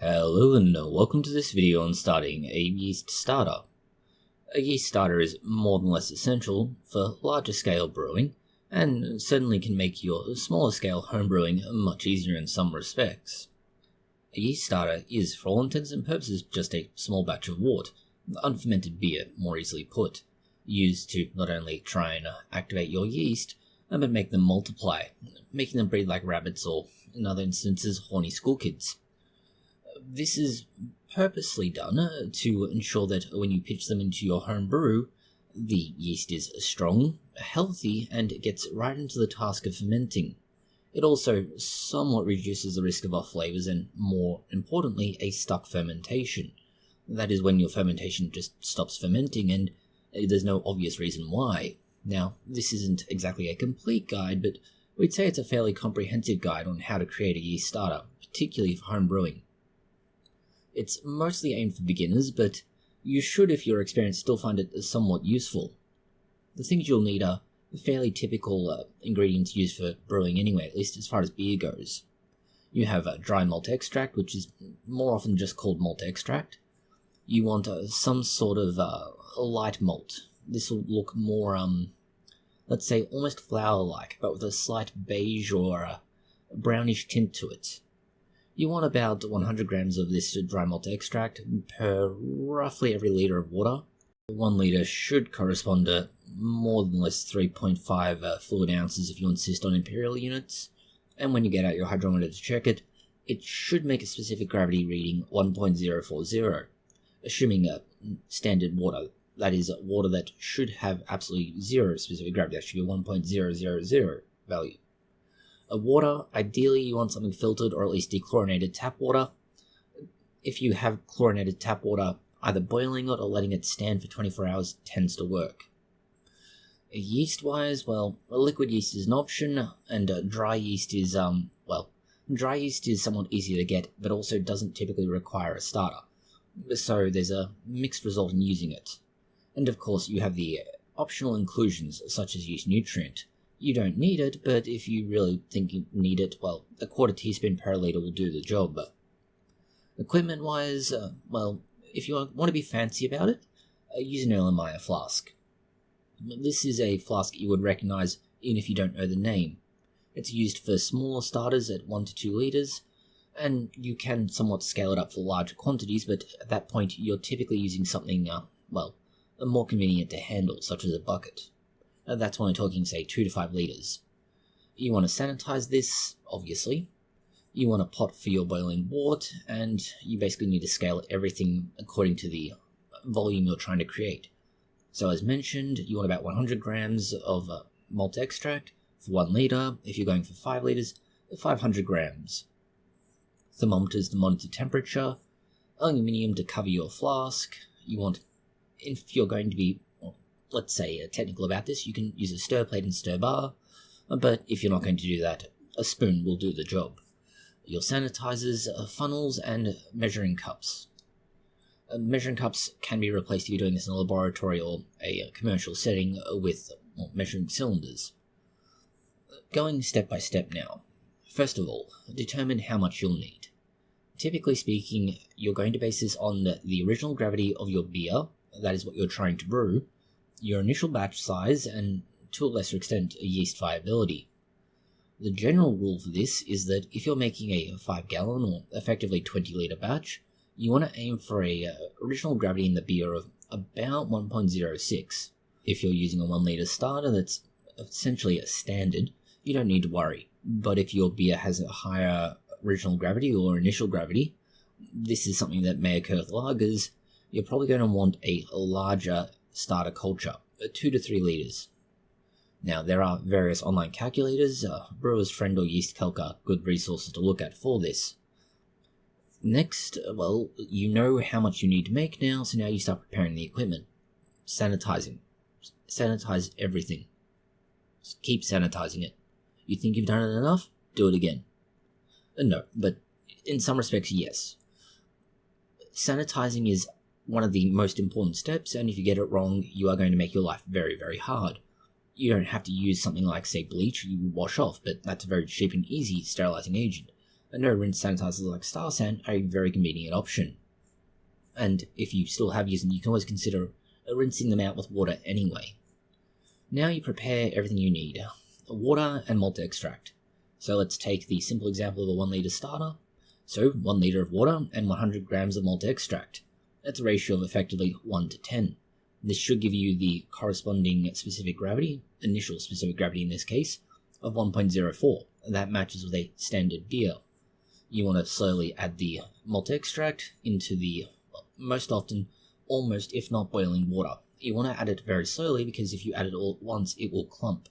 Hello and welcome to this video on starting a yeast starter. A yeast starter is more than less essential for larger scale brewing, and certainly can make your smaller scale homebrewing much easier in some respects. A yeast starter is, for all intents and purposes, just a small batch of wort, unfermented beer more easily put, used to not only try and activate your yeast, but make them multiply, making them breed like rabbits or, in other instances, horny schoolkids. This is purposely done to ensure that when you pitch them into your home brew, the yeast is strong, healthy, and gets right into the task of fermenting. It also somewhat reduces the risk of off flavors and, more importantly, a stuck fermentation. That is when your fermentation just stops fermenting and there's no obvious reason why. Now, this isn't exactly a complete guide, but we'd say it's a fairly comprehensive guide on how to create a yeast starter, particularly for home brewing. It's mostly aimed for beginners, but you should, if you're experienced, still find it somewhat useful. The things you'll need are fairly typical ingredients used for brewing anyway, at least as far as beer goes. You have dry malt extract, which is more often just called malt extract. You want some sort of light malt. This will look more, let's say, almost flour-like, but with a slight beige or a brownish tint to it. You want about 100 grams of this dry malt extract per roughly every litre of water. 1 litre should correspond to more than less 3.5 fluid ounces if you insist on imperial units. And when you get out your hydrometer to check it, it should make a specific gravity reading 1.040, assuming standard water. That is, water that should have absolutely zero specific gravity. That should be a 1.000 value. Water, ideally you want something filtered or at least dechlorinated tap water. If you have chlorinated tap water, either boiling it or letting it stand for 24 hours tends to work. Yeast-wise, well, liquid yeast is an option, and dry yeast is, dry yeast is somewhat easier to get, but also doesn't typically require a starter. So there's a mixed result in using it. And of course you have the optional inclusions, such as yeast nutrient. You don't need it, but if you really think you need it, well, a quarter teaspoon per litre will do the job. Equipment-wise, if you want to be fancy about it, use an Erlenmeyer flask. This is a flask you would recognise even if you don't know the name. It's used for smaller starters at 1 to 2 litres, and you can somewhat scale it up for larger quantities, but at that point you're typically using something, more convenient to handle, such as a bucket. That's when we're talking, say, 2 to 5 litres. You want to sanitize this, obviously. You want a pot for your boiling wort, and you basically need to scale everything according to the volume you're trying to create. So as mentioned, you want about 100 grams of malt extract for 1 litre. If you're going for 5 litres, 500 grams. Thermometers to monitor temperature. Aluminium to cover your flask. You want, if you're going to be, let's say, technical about this, you can use a stir plate and stir bar, but if you're not going to do that, a spoon will do the job. Your sanitizers, funnels, and measuring cups. Measuring cups can be replaced if you're doing this in a laboratory or a commercial setting with measuring cylinders. Going step by step now. First of all, determine how much you'll need. Typically speaking, you're going to base this on the original gravity of your beer, that is what you're trying to brew, your initial batch size, and to a lesser extent, yeast viability. The general rule for this is that if you're making a 5-gallon or effectively 20-litre batch, you want to aim for a original gravity in the beer of about 1.06. If you're using a 1-litre starter that's essentially a standard, you don't need to worry. But if your beer has a higher original gravity or initial gravity, this is something that may occur with lagers, you're probably going to want a larger starter culture, 2 to 3 litres. Now, there are various online calculators. Brewer's Friend or Yeast Calc are good resources to look at for this. Next, you know how much you need to make now, so now you start preparing the equipment. Sanitizing. Sanitize everything. Just keep sanitizing it. You think you've done it enough? Do it again. No, but in some respects, yes. Sanitizing is one of the most important steps, and if you get it wrong, you are going to make your life very, very hard. You don't have to use something like, say, bleach you wash off, but that's a very cheap and easy sterilizing agent. and no rinse sanitizers like Star San are a very convenient option. And if you still have used them, you can always consider rinsing them out with water anyway. Now you prepare everything you need: water and malt extract. So let's take the simple example of a 1 litre starter. So 1 litre of water and 100 grams of malt extract. That's a ratio of effectively 1 to 10. This should give you the corresponding specific gravity, initial specific gravity in this case, of 1.04. That matches with a standard beer. You want to slowly add the malt extract into the, most often, almost if not boiling water. You want to add it very slowly because if you add it all at once, it will clump.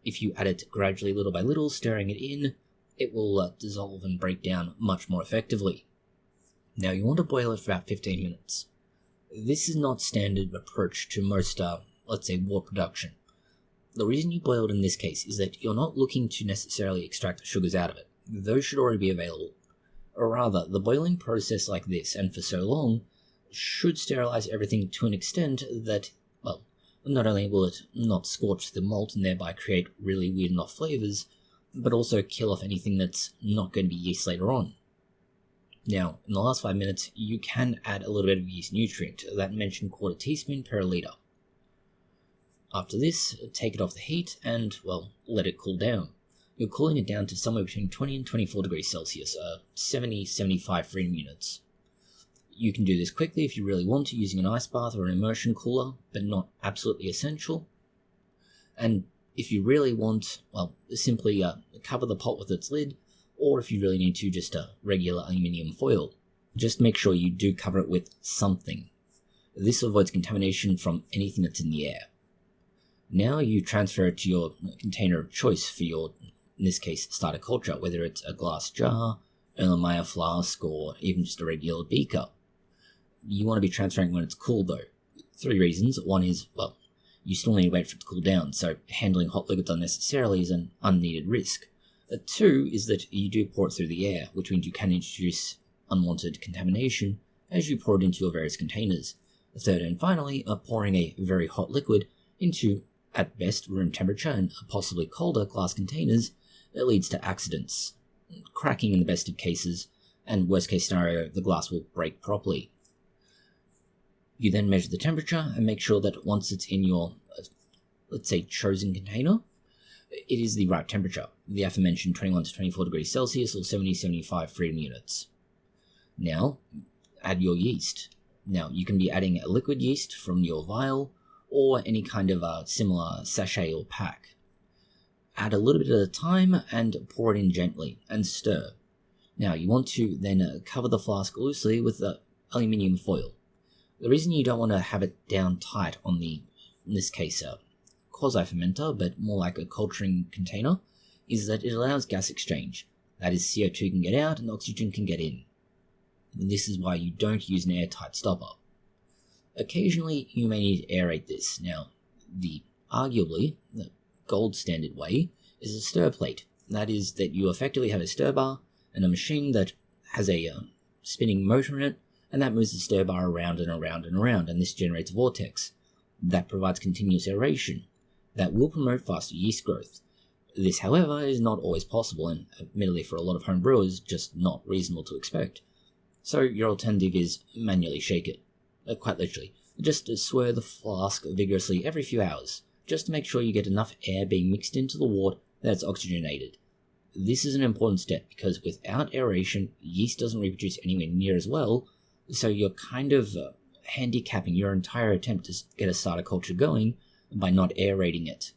If you add it gradually, little by little, stirring it in, it will dissolve and break down much more effectively. Now you want to boil it for about 15 minutes. This is not standard approach to most, let's say, wort production. The reason you boil it in this case is that you're not looking to necessarily extract the sugars out of it. Those should already be available. Or rather, the boiling process like this, and for so long, should sterilize everything to an extent that, well, not only will it not scorch the malt and thereby create really weird and off flavors, but also kill off anything that's not going to be yeast later on. Now, in the last 5 minutes, you can add a little bit of yeast nutrient, that mentioned 1/4 teaspoon per litre. After this, take it off the heat and, well, let it cool down. You're cooling it down to somewhere between 20 and 24 degrees Celsius, 70-75 freedom units. You can do this quickly if you really want to, using an ice bath or an immersion cooler, but not absolutely essential. And if you really want, well, simply cover the pot with its lid, or if you really need to, just a regular aluminium foil. Just make sure you do cover it with something. This avoids contamination from anything that's in the air. Now you transfer it to your container of choice for your, in this case, starter culture, whether it's a glass jar, an Erlenmeyer flask, or even just a regular beaker. You want to be transferring when it's cool though. 3 reasons. One is, well, you still need to wait for it to cool down, so handling hot liquids unnecessarily is an unneeded risk. 2 is that you do pour it through the air, which means you can introduce unwanted contamination as you pour it into your various containers. 3rd and finally, pouring a very hot liquid into, at best, room temperature and possibly colder glass containers, it leads to accidents, cracking in the best of cases, and worst case scenario, the glass will break properly. You then measure the temperature and make sure that once it's in your, let's say, chosen container, it is the right temperature, the aforementioned 21 to 24 degrees Celsius or 70-75 freedom units. Now, add your yeast. Now, you can be adding a liquid yeast from your vial or any kind of similar sachet or pack. Add a little bit at a time and pour it in gently and stir. Now, you want to then cover the flask loosely with aluminium foil. The reason you don't want to have it down tight on the, in this case, quasi-fermenter, but more like a culturing container, is that it allows gas exchange. That is, CO2 can get out and oxygen can get in. And this is why you don't use an airtight stopper. Occasionally, you may need to aerate this. Now, arguably, the gold standard way is a stir plate. That is, that you effectively have a stir bar and a machine that has a spinning motor in it, and that moves the stir bar around and around and around, and this generates a vortex. That provides continuous aeration. That will promote faster yeast growth. This, however, is not always possible, and admittedly for a lot of home brewers, just not reasonable to expect. So your alternative is manually shake it. Quite literally. Just swirl the flask vigorously every few hours, just to make sure you get enough air being mixed into the wort that it's oxygenated. This is an important step because without aeration, yeast doesn't reproduce anywhere near as well, so you're kind of handicapping your entire attempt to get a starter culture going by not aerating it.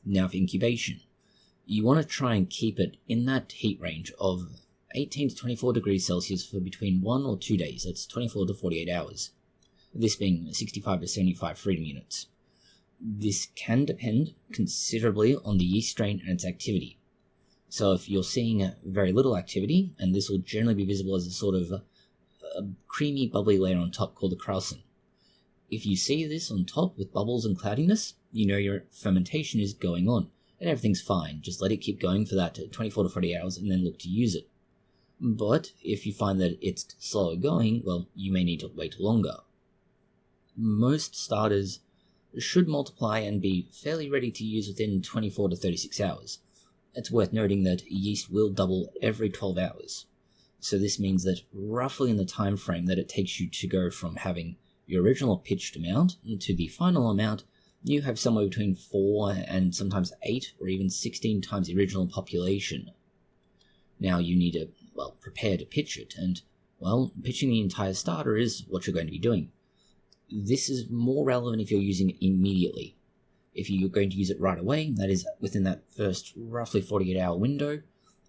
Now for incubation. You want to try and keep it in that heat range of 18 to 24 degrees Celsius for between 1 or 2 days, that's 24 to 48 hours, this being 65 to 75 freedom units. This can depend considerably on the yeast strain and its activity. So if you're seeing very little activity, and this will generally be visible as a sort of a creamy bubbly layer on top called the krausen. If you see this on top with bubbles and cloudiness, you know your fermentation is going on, and everything's fine. Just let it keep going for that 24 to 48 hours and then look to use it. But if you find that it's slower going, well, you may need to wait longer. Most starters should multiply and be fairly ready to use within 24 to 36 hours. It's worth noting that yeast will double every 12 hours. So this means that roughly in the time frame that it takes you to go from having your original pitched amount to the final amount, you have somewhere between 4 and sometimes 8 or even 16 times the original population. Now you need to, prepare to pitch it, and, pitching the entire starter is what you're going to be doing. This is more relevant if you're using it immediately. If you're going to use it right away, that is within that first roughly 48-hour window,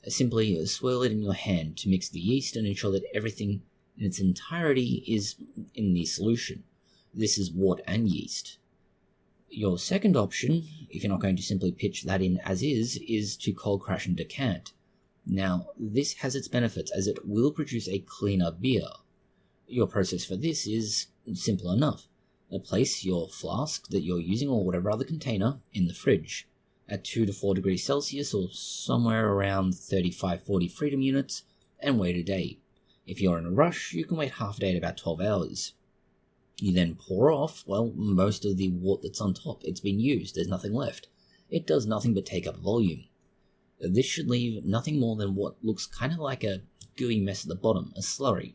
simply swirl it in your hand to mix the yeast and ensure that everything in its entirety is in the solution. This is wort and yeast. Your second option, if you're not going to simply pitch that in as is to cold crash and decant. Now, this has its benefits as it will produce a cleaner beer. Your process for this is simple enough. Place your flask that you're using or whatever other container in the fridge at 2 to 4 degrees Celsius or somewhere around 35-40 freedom units and wait a day. If you're in a rush, you can wait half a day at about 12 hours. You then pour off, most of the wort that's on top. It's been used, there's nothing left. It does nothing but take up volume. This should leave nothing more than what looks kind of like a gooey mess at the bottom, a slurry.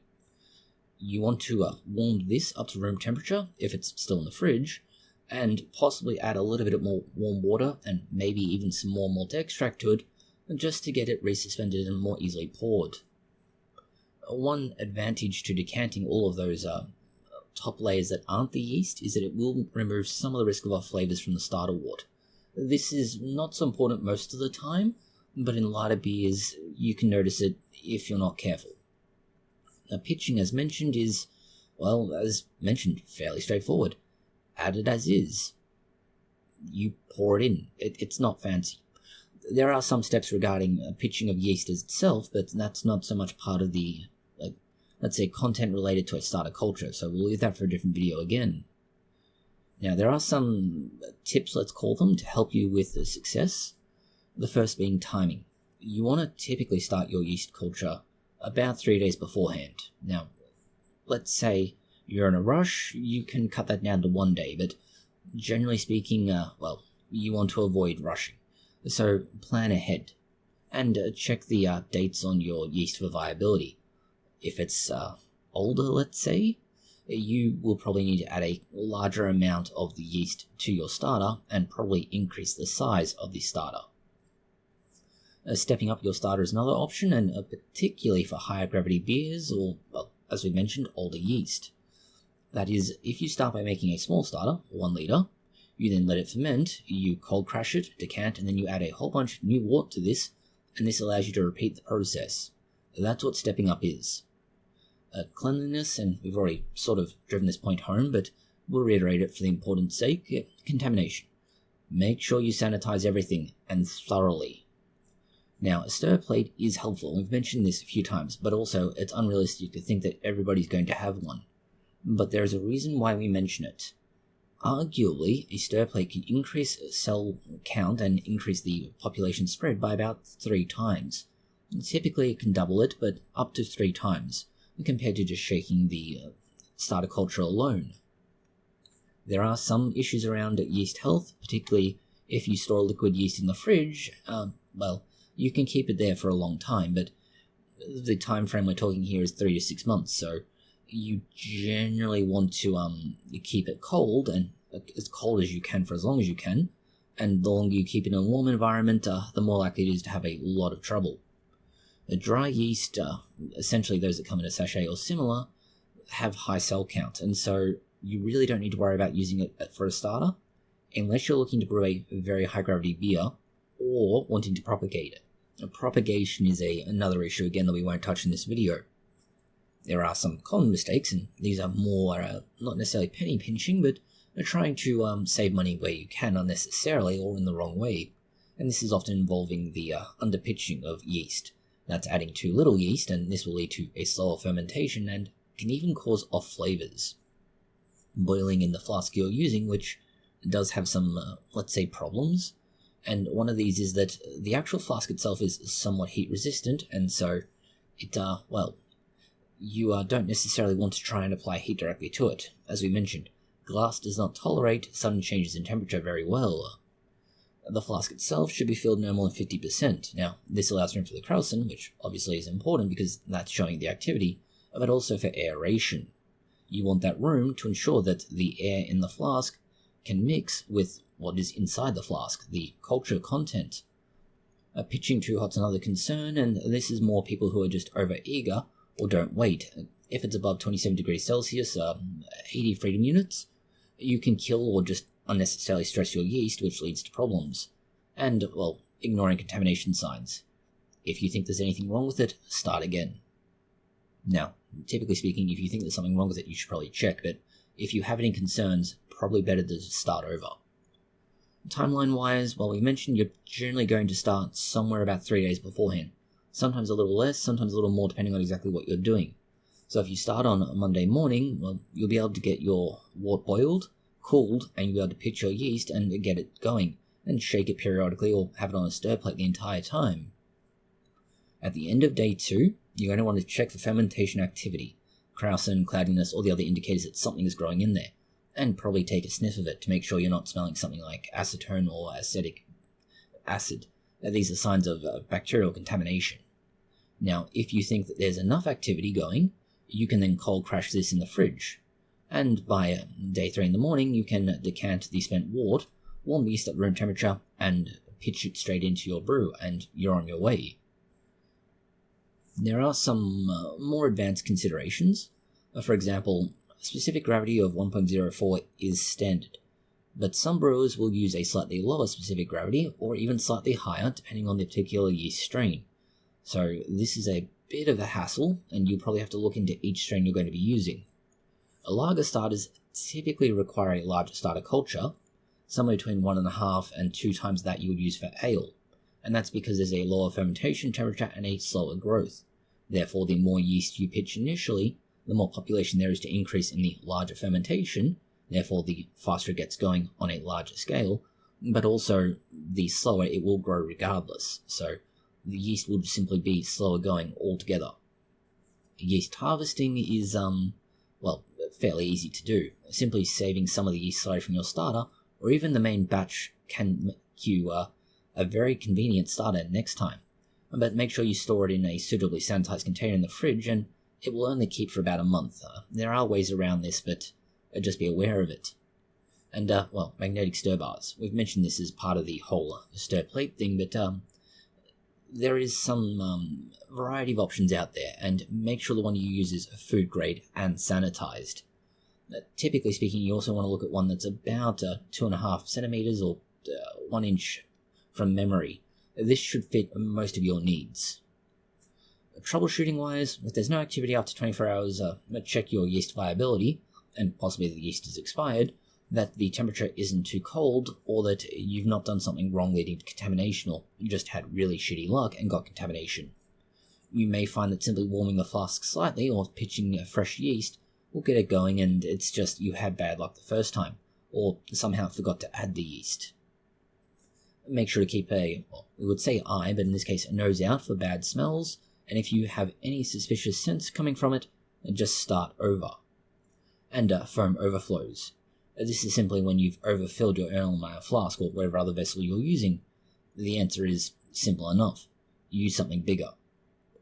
You want to warm this up to room temperature, if it's still in the fridge, and possibly add a little bit more warm water and maybe even some more malt extract to it, just to get it resuspended and more easily poured. One advantage to decanting all of those top layers that aren't the yeast is that it will remove some of the risk of off flavors from the starter wort. This is not so important most of the time, but in lighter beers you can notice it if you're not careful. Pitching, as mentioned, is, fairly straightforward. Add it as is. You pour it in. It's not fancy. There are some steps regarding pitching of yeast as itself, but that's not so much part of the, let's say, content related to a starter culture, so we'll leave that for a different video again. Now, there are some tips, let's call them, to help you with the success. The first being timing. You want to typically start your yeast culture about 3 days beforehand. Now, let's say you're in a rush, you can cut that down to 1 day, but generally speaking, you want to avoid rushing. So plan ahead and check the dates on your yeast for viability. If it's older, let's say, you will probably need to add a larger amount of the yeast to your starter and probably increase the size of the starter. Stepping up your starter is another option, and particularly for higher gravity beers or, as we mentioned, older yeast. That is, if you start by making a small starter, 1 litre, you then let it ferment, you cold crash it, decant, and then you add a whole bunch of new wort to this, and this allows you to repeat the process. That's what stepping up is. Cleanliness, and we've already sort of driven this point home, but we'll reiterate it for the importance sake, contamination. Make sure you sanitize everything, and thoroughly. Now, a stir plate is helpful, we've mentioned this a few times, but also it's unrealistic to think that everybody's going to have one. But there is a reason why we mention it. Arguably, a stir plate can increase cell count and increase the population spread by about 3 times. Typically it can double it, but up to 3 times, compared to just shaking the starter culture alone. There are some issues around yeast health, particularly if you store liquid yeast in the fridge. You can keep it there for a long time, but the time frame we're talking here is 3 to 6 months, so you generally want to keep it cold, and as cold as you can for as long as you can, and the longer you keep it in a warm environment, the more likely it is to have a lot of trouble. A dry yeast, essentially those that come in a sachet or similar, have high cell count, and so you really don't need to worry about using it for a starter, unless you're looking to brew a very high gravity beer, or wanting to propagate it. Propagation is another issue, again, that we won't touch in this video. There are some common mistakes, and these are more not necessarily penny pinching, but trying to save money where you can unnecessarily or in the wrong way. And this is often involving the underpitching of yeast. That's adding too little yeast, and this will lead to a slower fermentation and can even cause off flavors. Boiling in the flask you're using, which does have some, let's say, problems. And one of these is that the actual flask itself is somewhat heat resistant, and so it, you don't necessarily want to try and apply heat directly to it. As we mentioned, glass does not tolerate sudden changes in temperature very well. The flask itself should be filled no more than 50%. Now, this allows room for the krausen, which obviously is important because that's showing the activity, but also for aeration. You want that room to ensure that the air in the flask can mix with what is inside the flask, the culture content. Pitching too hot's another concern, and this is more people who are just over-eager or don't wait. If it's above 27 degrees Celsius, 80 freedom units, you can kill or just unnecessarily stress your yeast, which leads to problems. And, well, ignoring contamination signs. If you think there's anything wrong with it, start again. Now, typically speaking, if you think there's something wrong with it, you should probably check, but if you have any concerns, probably better to start over. Timeline-wise, well, we mentioned you're generally going to start somewhere about 3 days beforehand. Sometimes a little less, sometimes a little more, depending on exactly what you're doing. So if you start on a Monday morning, well, you'll be able to get your wort boiled, cooled, and you'll be able to pitch your yeast and get it going, and shake it periodically or have it on a stir plate the entire time. At the end of day 2, you're going to want to check for fermentation activity, krausen, cloudiness, all the other indicators that something is growing in there, and probably take a sniff of it to make sure you're not smelling something like acetone or acetic acid. Now, these are signs of bacterial contamination. Now, if you think that there's enough activity going, you can then cold crash this in the fridge. And by day 3 in the morning, you can decant the spent wort, warm the yeast at room temperature, and pitch it straight into your brew, and you're on your way. There are some more advanced considerations. For example, specific gravity of 1.04 is standard, but some brewers will use a slightly lower specific gravity, or even slightly higher, depending on the particular yeast strain. So this is a bit of a hassle, and you'll probably have to look into each strain you're going to be using. Lager starters typically require a larger starter culture, somewhere between 1.5 and 2 times that you would use for ale, and that's because there's a lower fermentation temperature and a slower growth. Therefore, the more yeast you pitch initially, the more population there is to increase in the larger fermentation, therefore the faster it gets going on a larger scale, but also the slower it will grow regardless, so the yeast will simply be slower going altogether. Yeast harvesting is, fairly easy to do. Simply saving some of the yeast slurry from your starter, or even the main batch, can make you a very convenient starter next time. But make sure you store it in a suitably sanitized container in the fridge, and it will only keep for about a month. There are ways around this, but just be aware of it. And, magnetic stir bars. We've mentioned this as part of the whole stir plate thing, but there is some variety of options out there, and make sure the one you use is food grade and sanitized. Typically speaking, you also want to look at one that's about 2.5 centimeters or 1 inch from memory. This should fit most of your needs. Troubleshooting wise, if there's no activity after 24 hours, check your yeast viability, and possibly the yeast is expired, that the temperature isn't too cold, or that you've not done something wrong leading to contamination, or you just had really shitty luck and got contamination. You may find that simply warming the flask slightly or pitching fresh yeast will get it going, and it's just you had bad luck the first time, or somehow forgot to add the yeast. Make sure to keep we would say eye, but in this case a nose out for bad smells, and if you have any suspicious scents coming from it, just start over. And foam overflows. This is simply when you've overfilled your Erlenmeyer flask or whatever other vessel you're using. The answer is simple enough. Use something bigger.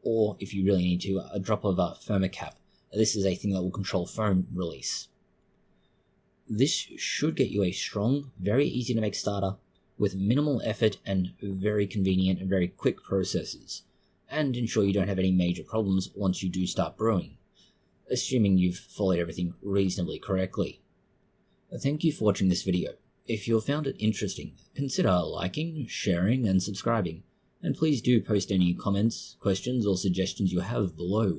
Or, if you really need to, a drop of Thermocap. This is a thing that will control foam release. This should get you a strong, very easy to make starter with minimal effort and very convenient and very quick processes, and ensure you don't have any major problems once you do start brewing, assuming you've followed everything reasonably correctly. Thank you for watching this video. If you found it interesting, consider liking, sharing, and subscribing, and please do post any comments, questions, or suggestions you have below.